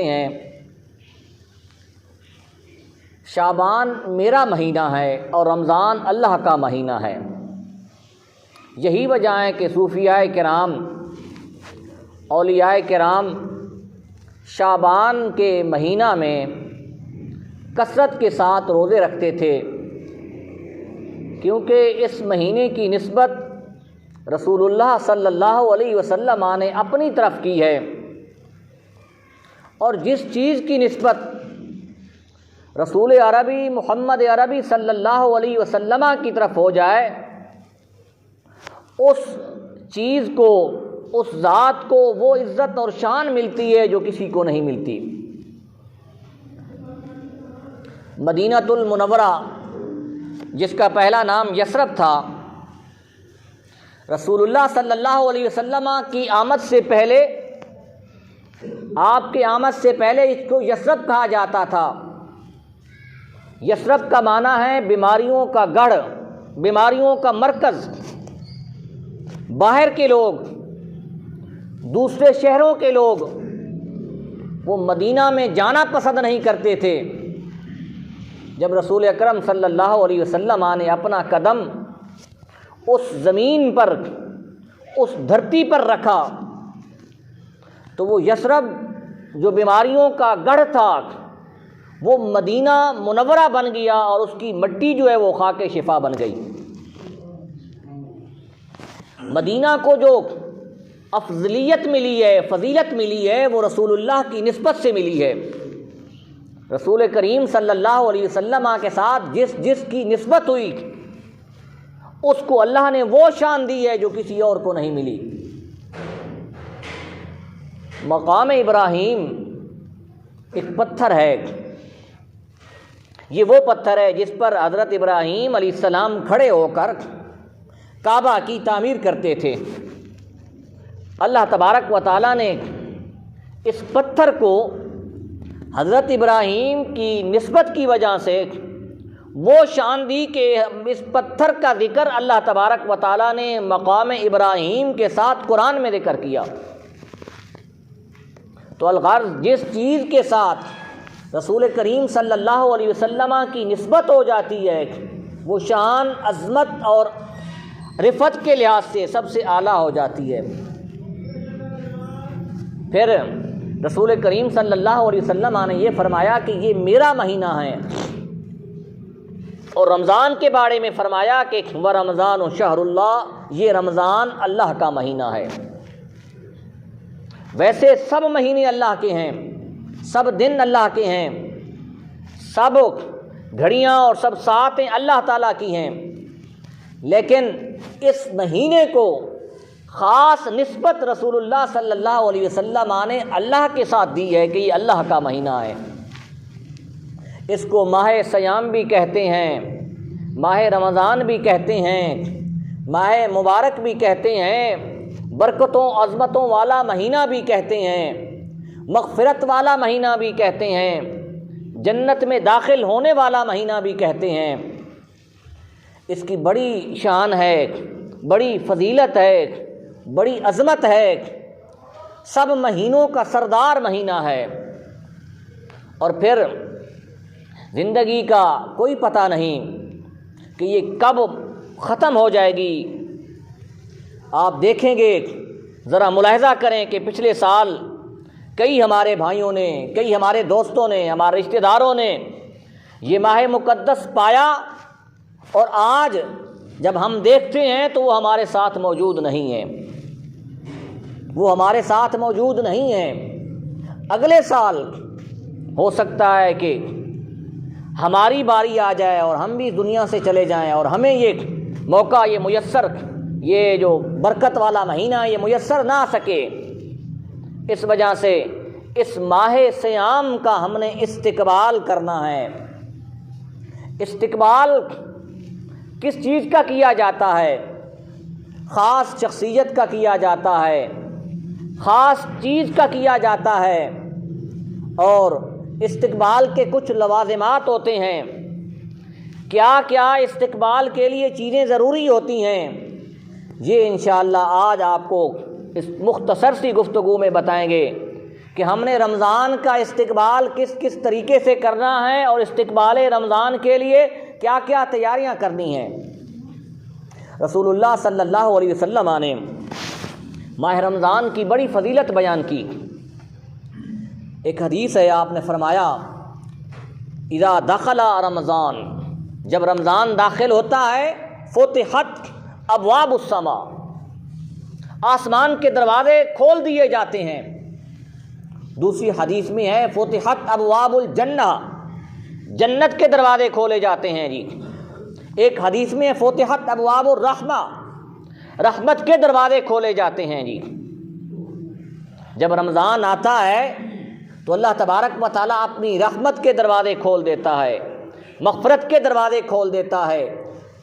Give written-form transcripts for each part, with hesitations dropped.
ہیں شعبان میرا مہینہ ہے اور رمضان اللہ کا مہینہ ہے۔ یہی وجہ ہے کہ صوفیاء کرام، اولیاء کرام شعبان کے مہینہ میں کثرت کے ساتھ روزے رکھتے تھے، کیونکہ اس مہینے کی نسبت رسول اللہ صلی اللہ علیہ وسلم نے اپنی طرف کی ہے، اور جس چیز کی نسبت رسول عربی محمد عربی صلی اللہ علیہ وسلم کی طرف ہو جائے، اس چیز کو، اس ذات کو وہ عزت اور شان ملتی ہے جو کسی کو نہیں ملتی۔ مدینہ المنورہ، جس کا پہلا نام یثرب تھا، رسول اللہ صلی اللہ علیہ وسلم کی آمد سے پہلے، آپ کے آمد سے پہلے اس کو یثرب کہا جاتا تھا۔ یثرب کا معنی ہے بیماریوں کا گڑھ، بیماریوں کا مرکز۔ باہر کے لوگ، دوسرے شہروں کے لوگ وہ مدینہ میں جانا پسند نہیں کرتے تھے۔ جب رسول اکرم صلی اللہ علیہ وسلم نے اپنا قدم اس زمین پر، اس دھرتی پر رکھا، تو وہ یثرب جو بیماریوں کا گڑھ تھا وہ مدینہ منورہ بن گیا، اور اس کی مٹی جو ہے وہ خاک شفا بن گئی۔ مدینہ کو جو افضلیت ملی ہے، فضیلت ملی ہے، وہ رسول اللہ کی نسبت سے ملی ہے۔ رسول کریم صلی اللہ علیہ وسلم کے ساتھ جس کی نسبت ہوئی، اس کو اللہ نے وہ شان دی ہے جو کسی اور کو نہیں ملی۔ مقام ابراہیم ایک پتھر ہے، یہ وہ پتھر ہے جس پر حضرت ابراہیم علیہ السلام کھڑے ہو کر کعبہ کی تعمیر کرتے تھے۔ اللہ تبارک و تعالیٰ نے اس پتھر کو حضرت ابراہیم کی نسبت کی وجہ سے وہ شان دی کہ اس پتھر کا ذکر اللہ تبارک و تعالیٰ نے مقام ابراہیم کے ساتھ قرآن میں ذکر کیا۔ تو الغرض جس چیز کے ساتھ رسول کریم صلی اللہ علیہ وسلم کی نسبت ہو جاتی ہے، وہ شان، عظمت اور رفعت کے لحاظ سے سب سے اعلیٰ ہو جاتی ہے۔ پھر رسول کریم صلی اللہ علیہ وسلم نے یہ فرمایا کہ یہ میرا مہینہ ہے، اور رمضان کے بارے میں فرمایا کہ وَرَمَضَانُ شَهْرُ اللَّهِ، یہ رمضان اللہ کا مہینہ ہے۔ ویسے سب مہینے اللہ کے ہیں، سب دن اللہ کے ہیں، سب گھڑیاں اور سب ساعتیں اللہ تعالیٰ کی ہیں، لیکن اس مہینے کو خاص نسبت رسول اللہ صلی اللہ علیہ وسلم نے اللہ کے ساتھ دی ہے کہ یہ اللہ کا مہینہ ہے۔ اس کو ماہ صیام بھی کہتے ہیں، ماہ رمضان بھی کہتے ہیں، ماہ مبارک بھی کہتے ہیں، برکتوں عظمتوں والا مہینہ بھی کہتے ہیں، مغفرت والا مہینہ بھی کہتے ہیں، جنت میں داخل ہونے والا مہینہ بھی کہتے ہیں۔ اس کی بڑی شان ہے، بڑی فضیلت ہے، بڑی عظمت ہے، سب مہینوں کا سردار مہینہ ہے۔ اور پھر زندگی کا کوئی پتہ نہیں کہ یہ کب ختم ہو جائے گی۔ آپ دیکھیں گے، ذرا ملاحظہ کریں کہ پچھلے سال کئی ہمارے بھائیوں نے، کئی ہمارے دوستوں نے، ہمارے رشتہ داروں نے یہ ماہ مقدس پایا، اور آج جب ہم دیکھتے ہیں تو وہ ہمارے ساتھ موجود نہیں ہیں، وہ ہمارے ساتھ موجود نہیں ہیں۔ اگلے سال ہو سکتا ہے کہ ہماری باری آ جائے اور ہم بھی دنیا سے چلے جائیں، اور ہمیں یہ موقع، یہ میسر، یہ جو برکت والا مہینہ یہ میسر نہ آ سکے۔ اس وجہ سے اس ماہ صیام کا ہم نے استقبال کرنا ہے۔ استقبال کس چیز کا کیا جاتا ہے؟ خاص شخصیت کا کیا جاتا ہے، خاص چیز کا کیا جاتا ہے، اور استقبال کے کچھ لوازمات ہوتے ہیں۔ کیا کیا استقبال کے لیے چیزیں ضروری ہوتی ہیں، یہ انشاءاللہ آج آپ کو اس مختصر سی گفتگو میں بتائیں گے کہ ہم نے رمضان کا استقبال کس کس طریقے سے کرنا ہے اور استقبال رمضان کے لیے کیا کیا تیاریاں کرنی ہیں۔ رسول اللہ صلی اللہ علیہ وسلم نے ماہ رمضان کی بڑی فضیلت بیان کی۔ ایک حدیث ہے، آپ نے فرمایا اذا دخل رمضان، جب رمضان داخل ہوتا ہے فتحت ابواب السماء، آسمان کے دروازے کھول دیے جاتے ہیں۔ دوسری حدیث میں ہے فتحت ابواب الجنہ، جنت کے دروازے کھولے جاتے ہیں جی۔ ایک حدیث میں فتحت ابواب الرحمہ، رحمت کے دروازے کھولے جاتے ہیں جی۔ جب رمضان آتا ہے تو اللہ تبارک و تعالیٰ اپنی رحمت کے دروازے کھول دیتا ہے، مغفرت کے دروازے کھول دیتا ہے،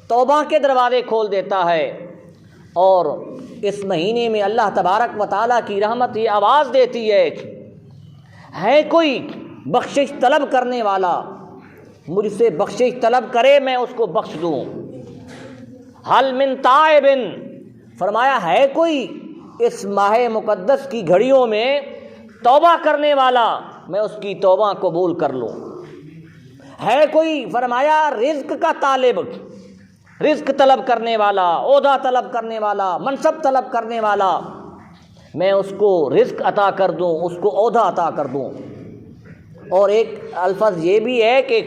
توبہ کے دروازے کھول دیتا ہے، اور اس مہینے میں اللہ تبارک و تعالیٰ کی رحمت یہ آواز دیتی ہے کوئی بخشش طلب کرنے والا، مجھ سے بخشش طلب کرے میں اس کو بخش دوں۔ حل من تائب، فرمایا ہے کوئی اس ماہ مقدس کی گھڑیوں میں توبہ کرنے والا، میں اس کی توبہ قبول کر لوں۔ ہے کوئی فرمایا رزق کا طالب، رزق طلب کرنے والا، عہدہ طلب کرنے والا، منصب طلب کرنے والا، میں اس کو رزق عطا کر دوں، اس کو عہدہ عطا کر دوں۔ اور ایک الفظ یہ بھی ہے کہ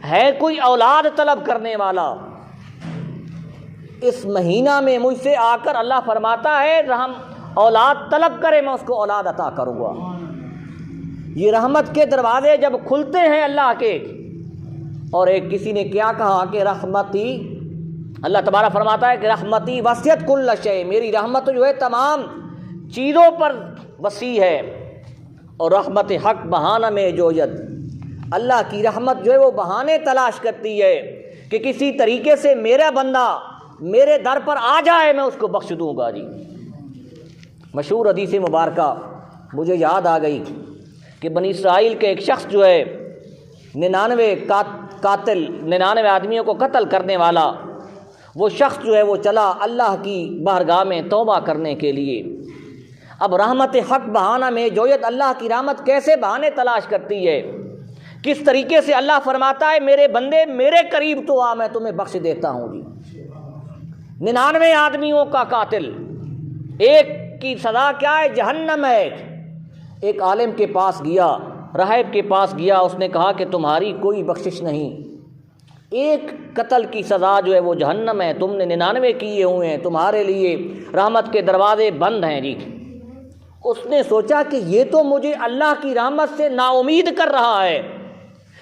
ہے کوئی اولاد طلب کرنے والا، اس مہینہ میں مجھ سے آ کر اللہ فرماتا ہے رحم اولاد طلب کرے میں اس کو اولاد عطا کروں گا۔ یہ رحمت کے دروازے جب کھلتے ہیں اللہ کے، اور ایک کسی نے کیا کہا کہ رحمتی، اللہ تبارک فرماتا ہے کہ رحمتی وسعت کل شیء، میری رحمت جو ہے تمام چیزوں پر وسیع ہے، اور رحمت حق بہانہ میں جوید، اللہ کی رحمت جو ہے وہ بہانے تلاش کرتی ہے کہ کسی طریقے سے میرا بندہ میرے در پر آ جائے میں اس کو بخش دوں گا جی۔ مشہور حدیث مبارکہ مجھے یاد آ گئی کہ بنی اسرائیل کے ایک شخص جو ہے 99 آدمیوں کو قتل کرنے والا، وہ شخص جو ہے وہ چلا اللہ کی بارگاہ میں توبہ کرنے کے لیے۔ اب رحمت حق بہانہ میں جویت، اللہ کی رحمت کیسے بہانے تلاش کرتی ہے، کس طریقے سے اللہ فرماتا ہے میرے بندے میرے قریب تو آ، میں تمہیں بخش دیتا ہوں جی۔ 99 آدمیوں کا قاتل، ایک کی سزا کیا ہے؟ جہنم ہے۔ ایک عالم کے پاس گیا، راہب کے پاس گیا، اس نے کہا کہ تمہاری کوئی بخشش نہیں، ایک قتل کی سزا جو ہے وہ جہنم ہے، تم نے 99 کیے ہوئے ہیں، تمہارے لیے رحمت کے دروازے بند ہیں جی۔ اس نے سوچا کہ یہ تو مجھے اللہ کی رحمت سے نا امید کر رہا ہے،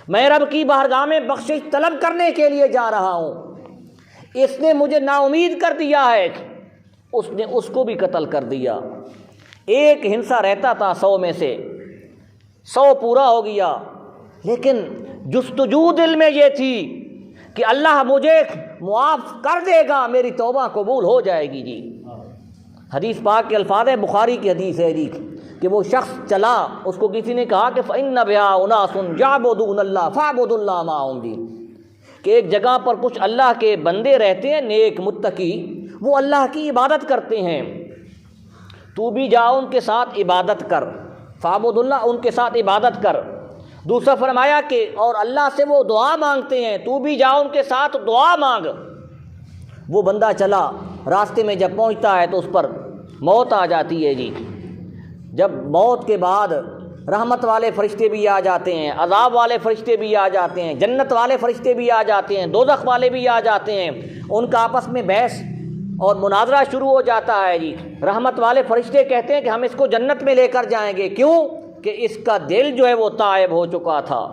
میں رب کی بارگاہ میں بخشش طلب کرنے کے لیے جا رہا ہوں، اس نے مجھے نا امید کر دیا ہے، اس نے اس کو بھی قتل کر دیا۔ ایک ہنسا رہتا تھا 100 میں سے، 100 پورا ہو گیا، لیکن جستجو دل میں یہ تھی کہ اللہ مجھے معاف کر دے گا، میری توبہ قبول ہو جائے گی جی۔ حدیث پاک کے الفاظ ہے، بخاری کی حدیث ہے جی، کہ وہ شخص چلا، اس کو کسی نے کہا کہ فَإِنَّ بِهَا أُنَاسٌ يَعْبُدُونَ اللَّهَ فَاعْبُدُوا اللَّهَ مَعَهُمْ جی، کہ ایک جگہ پر کچھ اللہ کے بندے رہتے ہیں، نیک متقی، وہ اللہ کی عبادت کرتے ہیں، تو بھی جا ان کے ساتھ عبادت کر، فَاعْبُدُوا اللَّهَ، ان کے ساتھ عبادت کر۔ دوسرا فرمایا کہ اور اللہ سے وہ دعا مانگتے ہیں، تو بھی جا ان کے ساتھ دعا مانگ۔ وہ بندہ چلا، راستے میں جب پہنچتا ہے تو اس پر موت آ جاتی ہے جی۔ جب موت کے بعد رحمت والے فرشتے بھی آ جاتے ہیں، عذاب والے فرشتے بھی آ جاتے ہیں، جنت والے فرشتے بھی آ جاتے ہیں، دوزخ والے بھی آ جاتے ہیں، ان کا آپس میں بحث اور مناظرہ شروع ہو جاتا ہے جی۔ رحمت والے فرشتے کہتے ہیں کہ ہم اس کو جنت میں لے کر جائیں گے، کیوں کہ اس کا دل جو ہے وہ تائب ہو چکا تھا،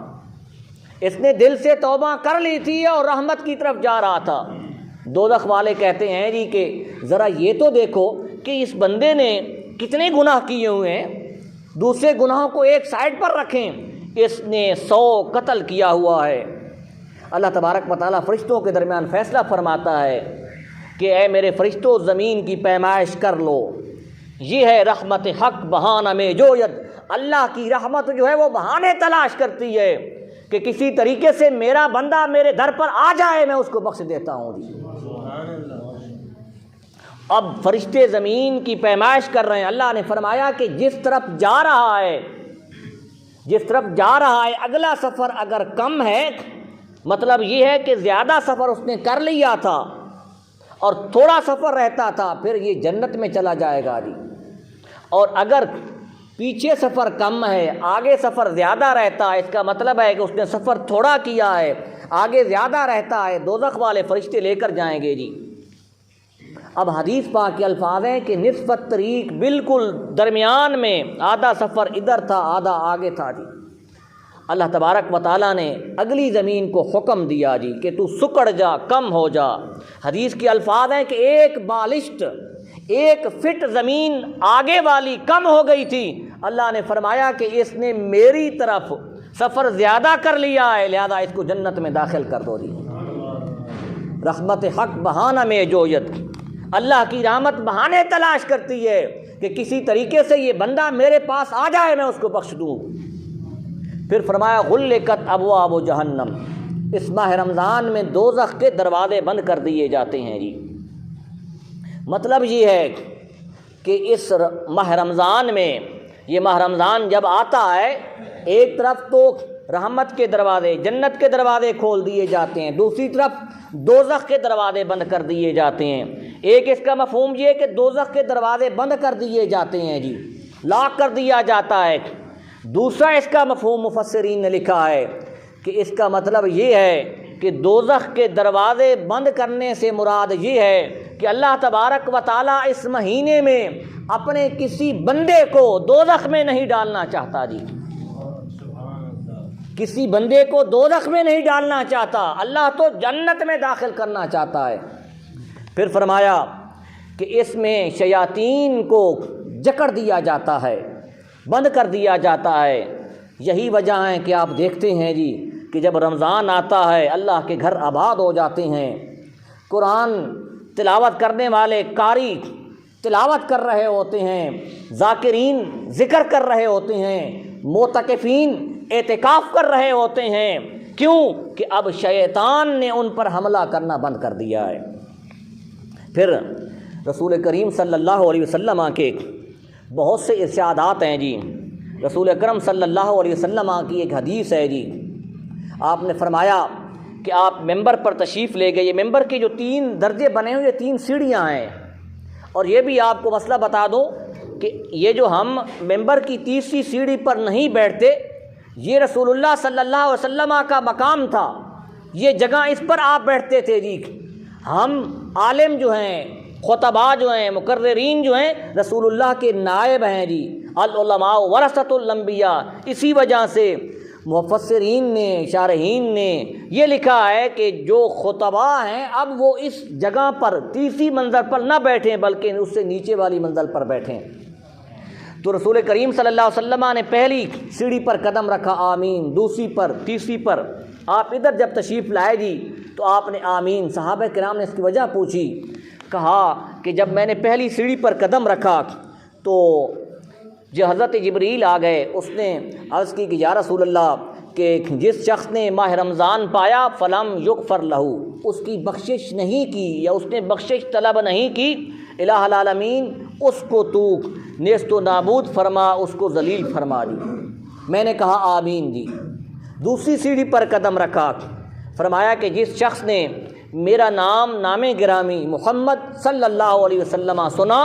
اس نے دل سے توبہ کر لی تھی اور رحمت کی طرف جا رہا تھا۔ دوزخ والے کہتے ہیں جی کہ ذرا یہ تو دیکھو کہ اس بندے نے کتنے گناہ کیے ہوئے ہیں، دوسرے گناہوں کو ایک سائڈ پر رکھیں، اس نے 100 قتل کیا ہوا ہے۔ اللہ تبارک و تعالیٰ فرشتوں کے درمیان فیصلہ فرماتا ہے کہ اے میرے فرشتوں، زمین کی پیمائش کر لو، یہ ہے رحمت حق بہانہ میں جوید۔ اللہ کی رحمت جو ہے وہ بہانے تلاش کرتی ہے کہ کسی طریقے سے میرا بندہ میرے در پر آ جائے، میں اس کو بخش دیتا ہوں جی۔ اب فرشتے زمین کی پیمائش کر رہے ہیں، اللہ نے فرمایا کہ جس طرف جا رہا ہے جس طرف جا رہا ہے اگلا سفر اگر کم ہے، مطلب یہ ہے کہ زیادہ سفر اس نے کر لیا تھا اور تھوڑا سفر رہتا تھا، پھر یہ جنت میں چلا جائے گا جی۔ اور اگر پیچھے سفر کم ہے آگے سفر زیادہ رہتا ہے، اس کا مطلب ہے کہ اس نے سفر تھوڑا کیا ہے آگے زیادہ رہتا ہے، دوزخ والے فرشتے لے کر جائیں گے جی۔ اب حدیث پاک کے الفاظ ہیں کہ نصف الطریق، بالکل درمیان میں، آدھا سفر ادھر تھا آدھا آگے تھا جی۔ اللہ تبارک و تعالیٰ نے اگلی زمین کو حکم دیا جی کہ تو سکڑ جا، کم ہو جا۔ حدیث کے الفاظ ہیں کہ ایک بالشت، ایک فٹ زمین آگے والی کم ہو گئی تھی، اللہ نے فرمایا کہ اس نے میری طرف سفر زیادہ کر لیا ہے، لہذا اس کو جنت میں داخل کر دو جی۔ رحمت حق بہانہ میں جویت، اللہ کی رحمت بہانے تلاش کرتی ہے کہ کسی طریقے سے یہ بندہ میرے پاس آ جائے میں اس کو بخش دوں۔ پھر فرمایا غلقت ابواب جہنم، اس ماہ رمضان میں دوزخ کے دروازے بند کر دیے جاتے ہیں جی۔ مطلب یہ ہے کہ اس ماہ رمضان میں، یہ ماہ رمضان جب آتا ہے، ایک طرف تو رحمت کے دروازے، جنت کے دروازے کھول دیے جاتے ہیں، دوسری طرف دوزخ کے دروازے بند کر دیے جاتے ہیں۔ ایک اس کا مفہوم یہ ہے کہ دوزخ کے دروازے بند کر دیے جاتے ہیں جی، لاک کر دیا جاتا ہے۔ دوسرا اس کا مفہوم مفسرین نے لکھا ہے کہ اس کا مطلب یہ ہے کہ دوزخ کے دروازے بند کرنے سے مراد یہ ہے کہ اللہ تبارک و تعالیٰ اس مہینے میں اپنے کسی بندے کو دوزخ میں نہیں ڈالنا چاہتا جی، کسی بندے کو دوزخ میں نہیں ڈالنا چاہتا، اللہ تو جنت میں داخل کرنا چاہتا ہے۔ پھر فرمایا کہ اس میں شیاطین کو جکڑ دیا جاتا ہے، بند کر دیا جاتا ہے۔ یہی وجہ ہے کہ آپ دیکھتے ہیں جی کہ جب رمضان آتا ہے اللہ کے گھر آباد ہو جاتے ہیں، قرآن تلاوت کرنے والے قاری تلاوت کر رہے ہوتے ہیں، ذاکرین ذکر کر رہے ہوتے ہیں، معتکفین اعتکاف کر رہے ہوتے ہیں۔ کیوں کہ اب شیطان نے ان پر حملہ کرنا بند کر دیا ہے۔ پھر رسول کریم صلی اللہ علیہ وسلم کے بہت سے ارشادات ہیں جی۔ رسول اکرم صلی اللہ علیہ وسلم کی ایک حدیث ہے جی، آپ نے فرمایا کہ آپ ممبر پر تشریف لے گئے، یہ ممبر کے جو 3 درجے بنے ہوئے 3 سیڑھیاں ہیں، اور یہ بھی آپ کو مسئلہ بتا دوں کہ یہ جو ہم ممبر کی تیسری سیڑھی پر نہیں بیٹھتے، یہ رسول اللہ صلی اللہ علیہ وسلم کا مقام تھا، یہ جگہ اس پر آپ بیٹھتے تھے جی۔ ہم عالم جو ہیں، خطباء جو ہیں، مقررین جو ہیں، رسول اللہ کے نائب ہیں جی۔ العلماء ورثۃ الانبیاء، اسی وجہ سے مفسرین نے، شارحین نے یہ لکھا ہے کہ جو خطباء ہیں اب وہ اس جگہ پر تیسری منزل پر نہ بیٹھیں بلکہ اس سے نیچے والی منزل پر بیٹھیں۔ تو رسول کریم صلی اللہ علیہ وسلم نے پہلی سیڑھی پر قدم رکھا، آمین، دوسری پر، تیسری پر۔ آپ ادھر جب تشریف لائے جی تو آپ نے آمین، صحابہ کرام نے اس کی وجہ پوچھی، کہا کہ جب میں نے پہلی سیڑھی پر قدم رکھا تو جو حضرت جبریل آ گئے، اس نے عرض کی کہ یا رسول اللہ کہ جس شخص نے ماہ رمضان پایا فلم یغفر لہو، اس کی بخشش نہیں کی یا اس نے بخشش طلب نہیں کی، الہ العالمین اس کو تو نیست و نابود فرما، اس کو ذلیل فرما دی۔ میں نے کہا آمین جی۔ دوسری سیڑھی پر قدم رکھا، فرمایا کہ جس شخص نے میرا نام، نام گرامی محمد صلی اللہ علیہ وسلم سنا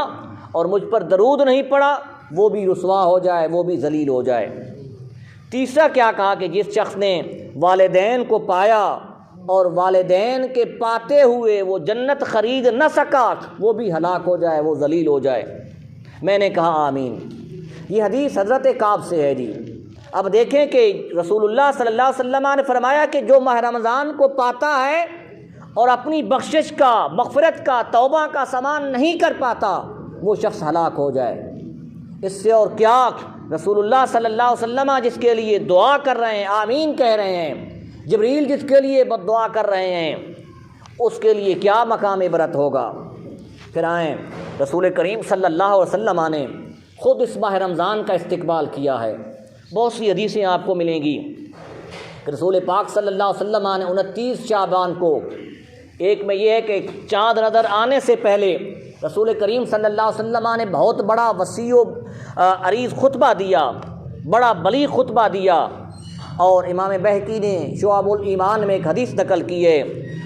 اور مجھ پر درود نہیں پڑا، وہ بھی رسوا ہو جائے، وہ بھی ذلیل ہو جائے۔ تیسرا کیا کہا کہ جس شخص نے والدین کو پایا اور والدین کے پاتے ہوئے وہ جنت خرید نہ سکا، وہ بھی ہلاک ہو جائے، وہ ذلیل ہو جائے۔ میں نے کہا آمین۔ یہ حدیث حضرت کعب سے ہے جی۔ اب دیکھیں کہ رسول اللہ صلی اللہ علیہ وسلم نے فرمایا کہ جو ماہ رمضان کو پاتا ہے اور اپنی بخشش کا، مغفرت کا، توبہ کا سامان نہیں کر پاتا، وہ شخص ہلاک ہو جائے۔ اس سے اور کیا، رسول اللہ صلی اللہ علیہ وسلم جس کے لیے دعا کر رہے ہیں، آمین کہہ رہے ہیں، جبریل جس کے لیے بد دعا کر رہے ہیں، اس کے لیے کیا مقام عبرت ہوگا۔ پھر آئیں، رسول کریم صلی اللہ علیہ وسلم نے خود اس ماہ رمضان کا استقبال کیا ہے۔ بہت سی حدیثیں آپ کو ملیں گی کہ رسول پاک صلی اللہ علیہ وسلم نے 29 شعبان کو، ایک میں یہ ہے کہ چاند نظر آنے سے پہلے رسول کریم صلی اللہ علیہ وسلم نے بہت بڑا وسیع و عریض خطبہ دیا بڑا بلیغ خطبہ دیا، اور امام بہقی نے شعب الایمان میں ایک حدیث نقل کی ہے،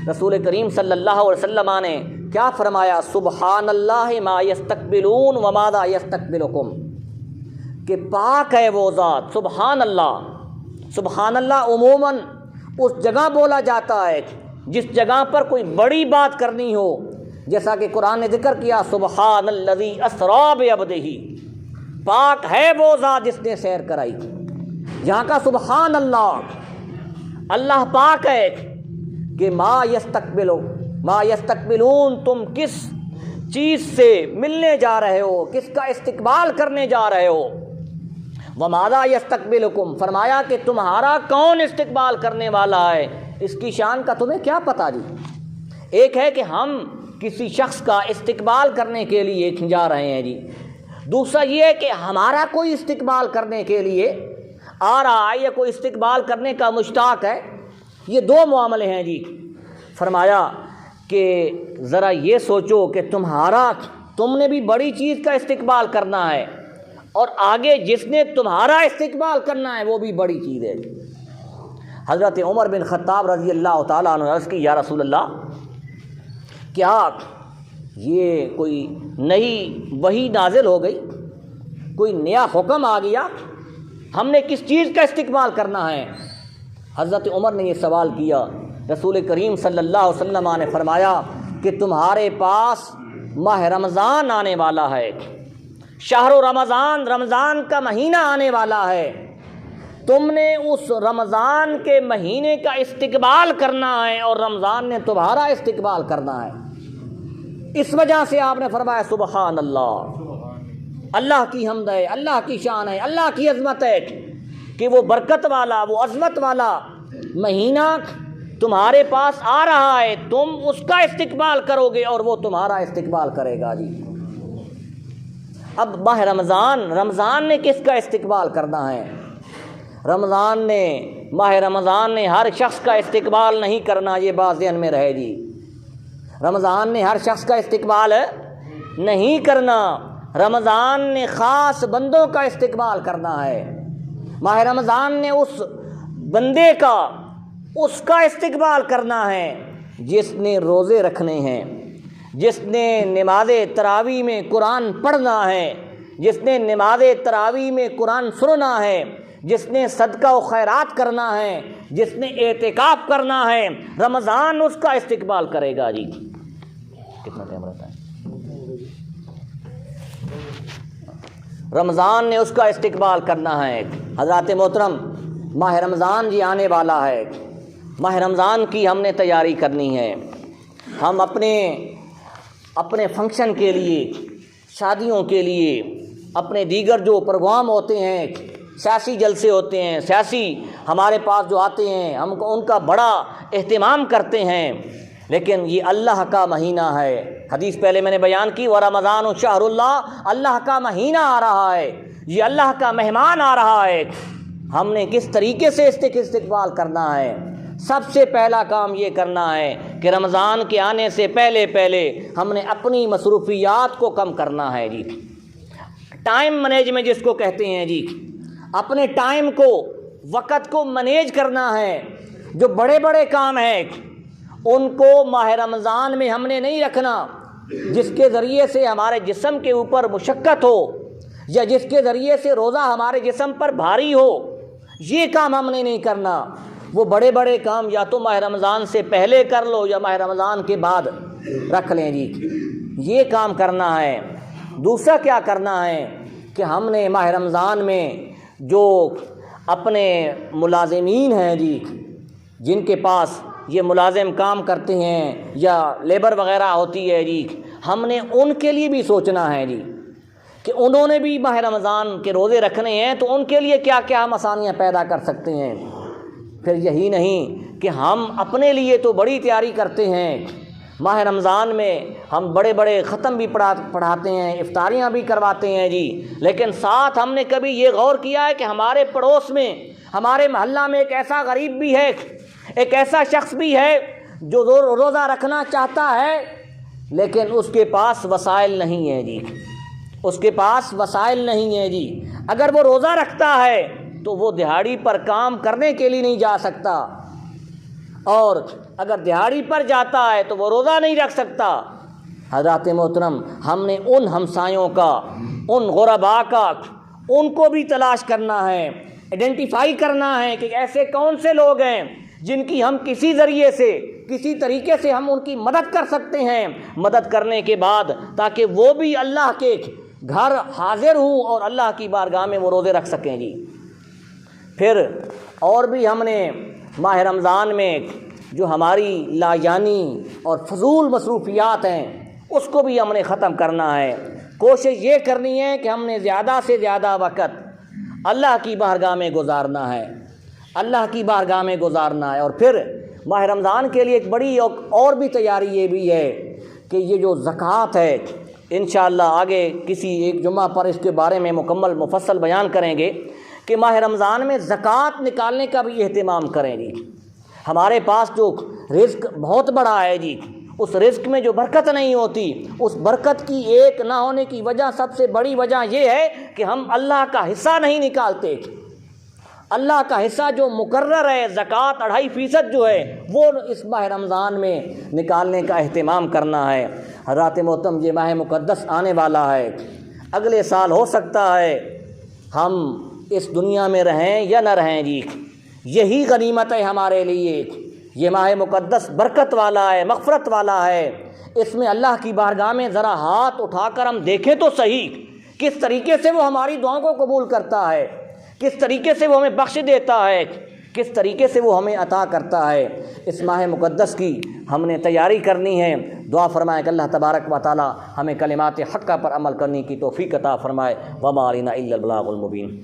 رسول کریم صلی اللہ علیہ وسلم نے کیا فرمایا، سبحان اللہ ما یستقبلون وماذا یستقبلکم، کہ پاک ہے وہ ذات، سبحان اللہ۔ سبحان اللہ عموماً اس جگہ بولا جاتا ہے جس جگہ پر کوئی بڑی بات کرنی ہو، جیسا کہ قرآن نے ذکر کیا، سبحان الذی اسریٰ بعبدہ، پاک ہے وہ ذات جس نے سیر کرائی۔ یہاں کا سبحان اللہ، اللہ پاک ہے کہ ما یستقبلون، تم کس چیز سے ملنے جا رہے ہو، کس کا استقبال کرنے جا رہے ہو۔ وَمَاذَا يَسْتَقْبِلُكُمْ، فرمایا کہ تمہارا کون استقبال کرنے والا ہے، اس کی شان کا تمہیں کیا پتہ جی۔ ایک ہے کہ ہم کسی شخص کا استقبال کرنے کے لیے جا رہے ہیں جی، دوسرا یہ ہے کہ ہمارا کوئی استقبال کرنے کے لیے آ رہا ہے یا کوئی استقبال کرنے کا مشتاق ہے، یہ دو معاملے ہیں جی۔ فرمایا کہ ذرا یہ سوچو کہ تم نے بھی بڑی چیز کا استقبال کرنا ہے، اور آگے جس نے تمہارا استقبال کرنا ہے وہ بھی بڑی چیز ہے۔ حضرت عمر بن خطاب رضی اللہ تعالیٰ عنہ عرض کی، یا رسول اللہ، کیا یہ کوئی نئی وحی نازل ہو گئی، کوئی نیا حکم آ گیا، ہم نے کس چیز کا استقبال کرنا ہے؟ حضرت عمر نے یہ سوال کیا، رسول کریم صلی اللہ علیہ وسلم نے فرمایا کہ تمہارے پاس ماہ رمضان آنے والا ہے، شہر رمضان، رمضان کا مہینہ آنے والا ہے، تم نے اس رمضان کے مہینے کا استقبال کرنا ہے اور رمضان نے تمہارا استقبال کرنا ہے۔ اس وجہ سے آپ نے فرمایا سبحان اللہ، اللہ کی حمد ہے، اللہ کی شان ہے، اللہ کی عظمت ہے کہ وہ برکت والا، وہ عظمت والا مہینہ تمہارے پاس آ رہا ہے، تم اس کا استقبال کرو گے اور وہ تمہارا استقبال کرے گا جی۔ اب ماہ رمضان نے کس کا استقبال کرنا ہے؟ ماہ رمضان نے ہر شخص کا استقبال نہیں کرنا، یہ بات ذہن میں رہے جی۔ رمضان نے ہر شخص کا استقبال نہیں کرنا، رمضان نے خاص بندوں کا استقبال کرنا ہے۔ ماہ رمضان نے اس بندے کا، اس کا استقبال کرنا ہے جس نے روزے رکھنے ہیں، جس نے نماز تراویح میں قرآن پڑھنا ہے، جس نے نماز تراویح میں قرآن سننا ہے، جس نے صدقہ و خیرات کرنا ہے، جس نے اعتکاف کرنا ہے، رمضان اس کا استقبال کرے گا جی۔ کتنا ٹائم رہتا ہے؟ رمضان نے اس کا استقبال کرنا ہے۔ حضرات محترم، ماہ رمضان جی آنے والا ہے، ماہ رمضان کی ہم نے تیاری کرنی ہے۔ ہم اپنے فنکشن کے لیے، شادیوں کے لیے، اپنے دیگر جو پروگرام ہوتے ہیں، سیاسی جلسے ہوتے ہیں، سیاسی ہمارے پاس جو آتے ہیں، ہم ان کا بڑا اہتمام کرتے ہیں، لیکن یہ اللہ کا مہینہ ہے۔ حدیث پہلے میں نے بیان کی، ورمضان شہر اللہ، اللہ کا مہینہ آ رہا ہے، یہ اللہ کا مہمان آ رہا ہے، ہم نے کس طریقے سے استقبال کرنا ہے؟ سب سے پہلا کام یہ کرنا ہے کہ رمضان کے آنے سے پہلے ہم نے اپنی مصروفیات کو کم کرنا ہے جی۔ ٹائم مینجمنٹ جس کو کہتے ہیں جی، اپنے ٹائم کو، وقت کو مینیج کرنا ہے۔ جو بڑے بڑے کام ہیں ان کو ماہ رمضان میں ہم نے نہیں رکھنا، جس کے ذریعے سے ہمارے جسم کے اوپر مشقت ہو یا جس کے ذریعے سے روزہ ہمارے جسم پر بھاری ہو، یہ کام ہم نے نہیں کرنا۔ وہ بڑے بڑے کام یا تو ماہ رمضان سے پہلے کر لو یا ماہ رمضان کے بعد رکھ لیں جی، یہ کام کرنا ہے۔ دوسرا کیا کرنا ہے کہ ہم نے ماہ رمضان میں جو اپنے ملازمین ہیں جی، جن کے پاس یہ ملازم کام کرتے ہیں یا لیبر وغیرہ ہوتی ہے جی، ہم نے ان کے لیے بھی سوچنا ہے جی کہ انہوں نے بھی ماہ رمضان کے روزے رکھنے ہیں، تو ان کے لیے کیا کیا ہم آسانیاں پیدا کر سکتے ہیں۔ پھر یہی نہیں کہ ہم اپنے لیے تو بڑی تیاری کرتے ہیں، ماہ رمضان میں ہم بڑے بڑے ختم بھی پڑھاتے ہیں، افطاریاں بھی کرواتے ہیں جی، لیکن ساتھ ہم نے کبھی یہ غور کیا ہے کہ ہمارے پڑوس میں، ہمارے محلہ میں ایک ایسا غریب بھی ہے، ایک ایسا شخص بھی ہے جو روزہ رکھنا چاہتا ہے لیکن اس کے پاس وسائل نہیں ہیں جی، اس کے پاس وسائل نہیں ہیں جی. اگر وہ روزہ رکھتا ہے تو وہ دہاڑی پر کام کرنے کے لیے نہیں جا سکتا، اور اگر دہاڑی پر جاتا ہے تو وہ روزہ نہیں رکھ سکتا. حضرات محترم، ہم نے ان ہمسایوں کا، ان غرباء کا، ان کو بھی تلاش کرنا ہے، آئیڈینٹیفائی کرنا ہے کہ ایسے کون سے لوگ ہیں جن کی ہم کسی ذریعے سے، کسی طریقے سے ہم ان کی مدد کر سکتے ہیں. مدد کرنے کے بعد تاکہ وہ بھی اللہ کے گھر حاضر ہوں اور اللہ کی بارگاہ میں وہ روزے رکھ سکیں جی. پھر اور بھی ہم نے ماہ رمضان میں جو ہماری لایانی اور فضول مصروفیات ہیں اس کو بھی ہم نے ختم کرنا ہے. کوشش یہ کرنی ہے کہ ہم نے زیادہ سے زیادہ وقت اللہ کی بارگاہ میں گزارنا ہے، اللہ کی بارگاہ میں گزارنا ہے. اور پھر ماہ رمضان کے لیے ایک بڑی اور بھی تیاری یہ بھی ہے کہ یہ جو زکوٰۃ ہے، انشاءاللہ آگے کسی ایک جمعہ پر اس کے بارے میں مکمل مفصل بیان کریں گے کہ ماہ رمضان میں زکوٰۃ نکالنے کا بھی اہتمام کریں جی. ہمارے پاس جو رزق بہت بڑا ہے جی، اس رزق میں جو برکت نہیں ہوتی، اس برکت کی ایک نہ ہونے کی وجہ، سب سے بڑی وجہ یہ ہے کہ ہم اللہ کا حصہ نہیں نکالتے. اللہ کا حصہ جو مقرر ہے، زکوٰۃ 2.5% جو ہے، وہ اس ماہ رمضان میں نکالنے کا اہتمام کرنا ہے. حضرات محترم، یہ ماہ مقدس آنے والا ہے، اگلے سال ہو سکتا ہے ہم اس دنیا میں رہیں یا نہ رہیں جی. یہی غنیمت ہے ہمارے لیے. یہ ماہ مقدس برکت والا ہے، مغفرت والا ہے. اس میں اللہ کی بارگاہ میں ذرا ہاتھ اٹھا کر ہم دیکھیں تو صحیح کس طریقے سے وہ ہماری دعاؤں کو قبول کرتا ہے، کس طریقے سے وہ ہمیں بخش دیتا ہے، کس طریقے سے وہ ہمیں عطا کرتا ہے. اس ماہ مقدس کی ہم نے تیاری کرنی ہے. دعا فرمائے کہ اللہ تبارک و تعالی ہمیں کلمات حقہ پر عمل کرنے کی توفیق عطا فرمائے. وما علینا الا البلاغ المبین.